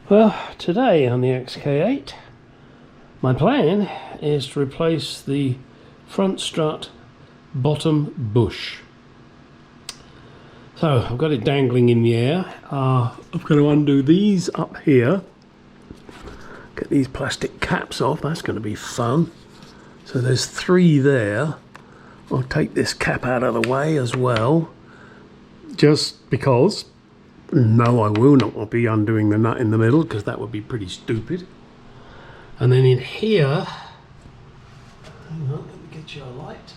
Well, today on the XK8, my plan is to replace the front strut bottom bush. So I've got it dangling in the air. I've got to undo these up here, get these plastic caps off. That's going to be fun. So there's 3 there. I'll take this cap out of the way as well, just because. No, I will not be undoing the nut in the middle, because that would be pretty stupid. And then in here, hang on, let me get you a light.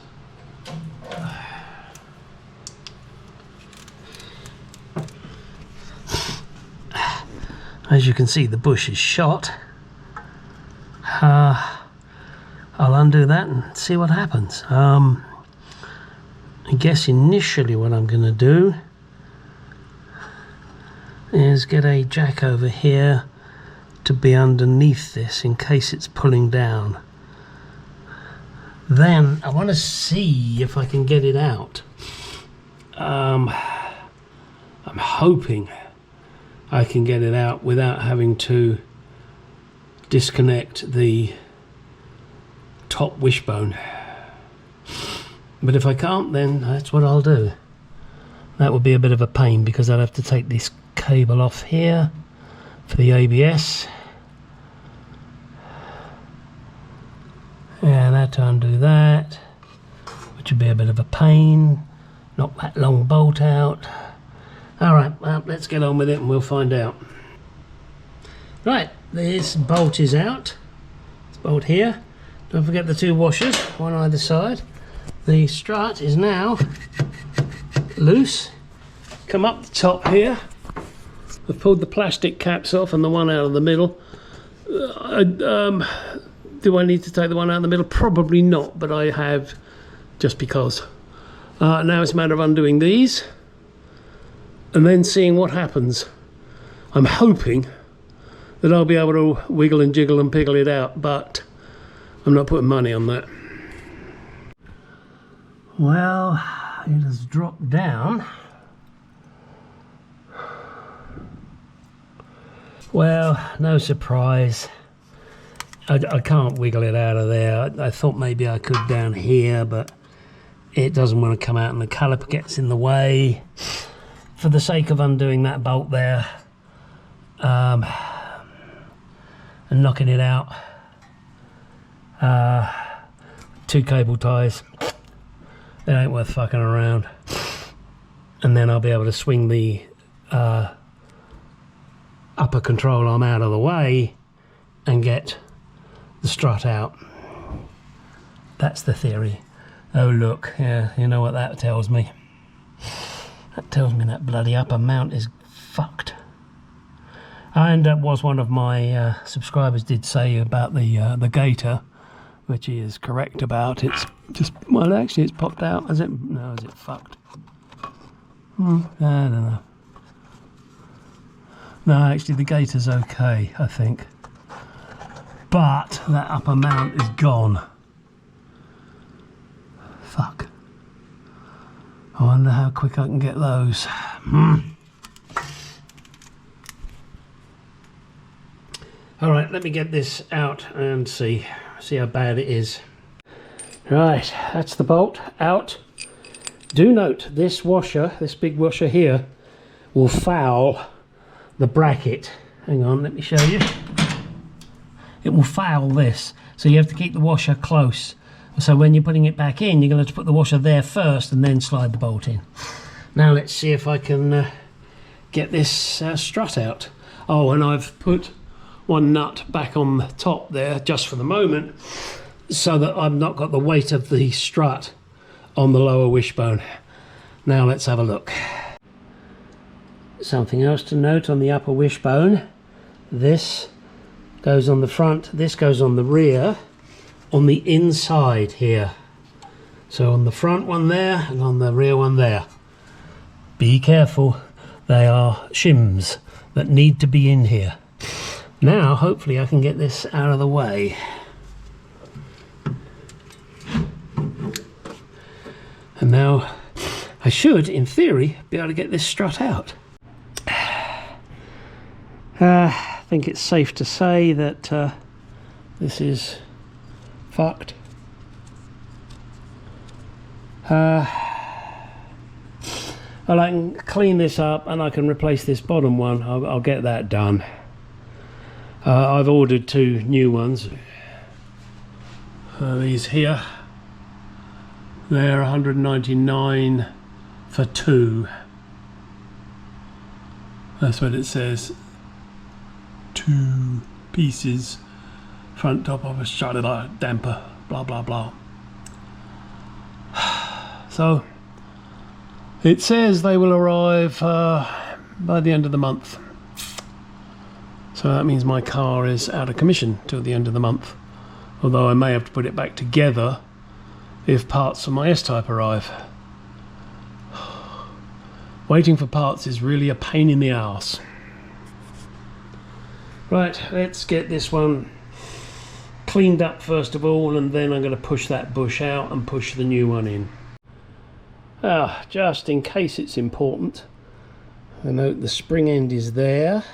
As you can see, the bush is shot. I'll undo that and see what happens. I guess initially what I'm going to do is get a jack over here to be underneath this in case it's pulling down. Then I want to see if I can get it out. I'm hoping I can get it out without having to disconnect the top wishbone. But if I can't, then that's what I'll do. That would be a bit of a pain, because I'd have to take this cable off here for the ABS. And I have to undo that, which would be a bit of a pain. Knock that long bolt out. Alright, well, let's get on with it and we'll find out. Right, this bolt is out. This bolt here. Don't forget the 2 washers, one either side. The strut is now loose. Come up the top here. I've pulled the plastic caps off and the one out of the middle. Do I need to take the one out of the middle? Probably not, but I have, just because. Now it's a matter of undoing these and then seeing what happens. I'm hoping that I'll be able to wiggle and jiggle and piggle it out, but I'm not putting money on that. Well, it has dropped down. Well, no surprise. I can't wiggle it out of there. I thought maybe I could down here, but it doesn't want to come out and the caliper gets in the way. For the sake of undoing that bolt there and knocking it out, 2 cable ties, it ain't worth fucking around. And then I'll be able to swing the upper control arm out of the way and get the strut out. That's the theory. Oh look, yeah, you know what that tells me. That tells me that bloody upper mount is fucked. And that was one of my subscribers did say about the gator, which he is correct about. It's just, well, actually it's popped out. Is it? No, is it fucked? I don't know. No, actually the gator's okay, I think. But that upper mount is gone. Fuck. I wonder how quick I can get those. Alright, let me get this out and see how bad it is. Right, that's the bolt out. Do note, this washer, this big washer here, will foul the bracket. Hang on, let me show you. It will foul this, so you have to keep the washer close. So when you're putting it back in, you're going to have to put the washer there first and then slide the bolt in. Now let's see if I can get this strut out. Oh, and I've put one nut back on the top there just for the moment, so that I've not got the weight of the strut on the lower wishbone. Now let's have a look. Something else to note on the upper wishbone. This goes on the front, this goes on the rear, on the inside here. So on the front one there and on the rear one there. Be careful, they are shims that need to be in here. Now hopefully I can get this out of the way. And now I should, in theory, be able to get this strut out. think it's safe to say that this is fucked. Well, I can clean this up and I can replace this bottom one. I'll get that done. I've ordered 2 new ones. These here, they're 199 for 2. That's what it says. 2 pieces, front top of a shutter damper, blah blah blah. So it says they will arrive by the end of the month. So that means my car is out of commission till the end of the month. Although I may have to put it back together if parts of my S-Type arrive. Waiting for parts is really a pain in the arse. Right, let's get this one cleaned up first of all, and then I'm going to push that bush out and push the new one in. Just in case it's important, I note the spring end is there.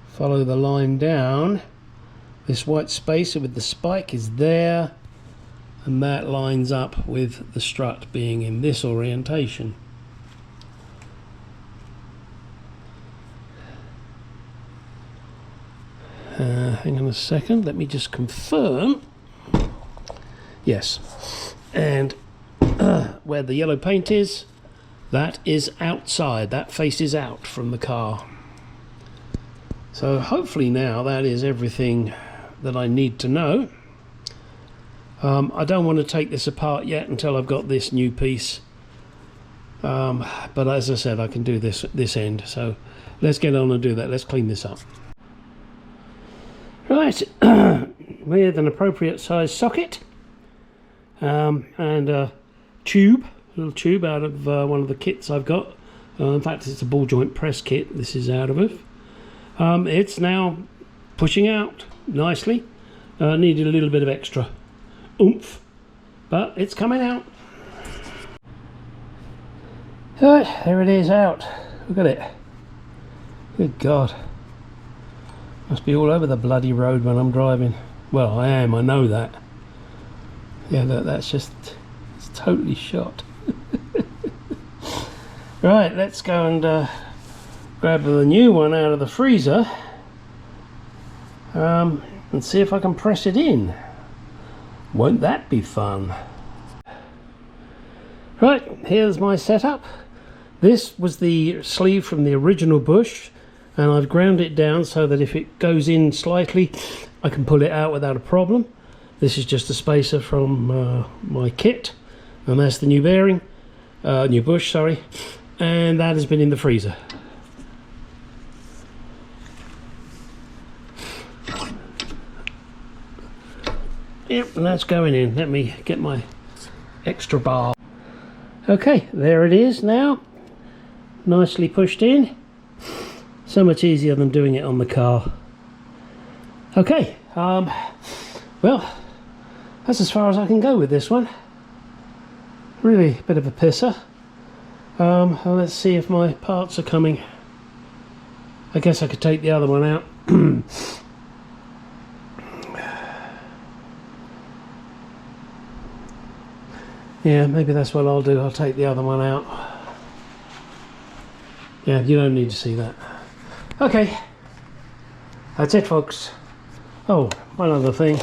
Follow the line down. This white spacer with the spike is there, and that lines up with the strut being in this orientation. Hang on a second, let me just confirm. Yes, and where the yellow paint is, that is outside, that faces out from the car. So hopefully now that is everything that I need to know. I don't want to take this apart yet until I've got this new piece, but as I said, I can do this end, so let's get on and do that. Let's clean this up. Right, with an appropriate size socket and a little tube out of one of the kits I've got. In fact, it's a ball joint press kit this is out of it. It's now pushing out nicely. Needed a little bit of extra oomph, but it's coming out. Right, there it is out. Look at it. Good God. Must be all over the bloody road when I'm driving. Well, I am, I know that. Yeah, look, that's just, it's totally shot. Right, let's go and grab the new one out of the freezer and see if I can press it in. Won't that be fun? Right, here's my setup. This was the sleeve from the original bush, and I've ground it down so that if it goes in slightly I can pull it out without a problem. This is just a spacer from my kit, and that's the new bearing, new bush, sorry, and that has been in the freezer. Yep, and that's going in. Let me get my extra bar. Okay, there it is now, nicely pushed in. So much easier than doing it on the car. Okay, well, that's as far as I can go with this one. Really a bit of a pisser. Well, let's see if my parts are coming. I guess I could take the other one out. Yeah, maybe that's what I'll do. I'll take the other one out. Yeah, you don't need to see that. Okay, that's it, folks. Oh, one other thing.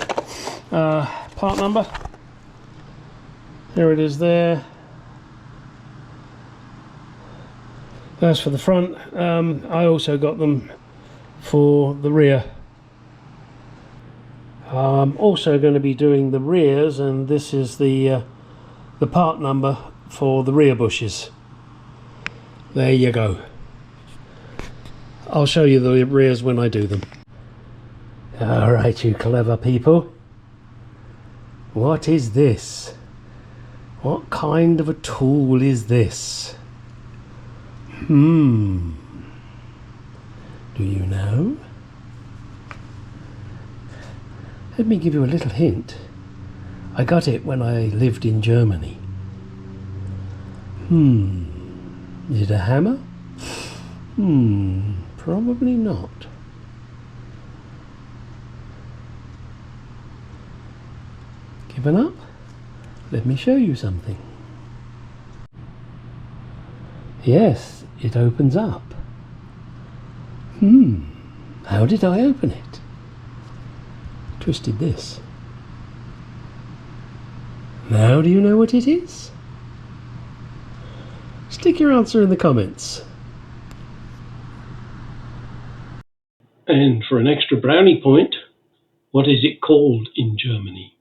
Part number. There it is there. That's for the front. I also got them for the rear. I'm also going to be doing the rears, and this is the part number for the rear bushes. There you go. I'll show you the rears when I do them. Alright, you clever people. What is this? What kind of a tool is this? Do you know? Let me give you a little hint. I got it when I lived in Germany. Is it a hammer? Probably not. Given up? Let me show you something. Yes, it opens up. How did I open it? Twisted this. Now do you know what it is? Stick your answer in the comments. And for an extra brownie point, what is it called in Germany?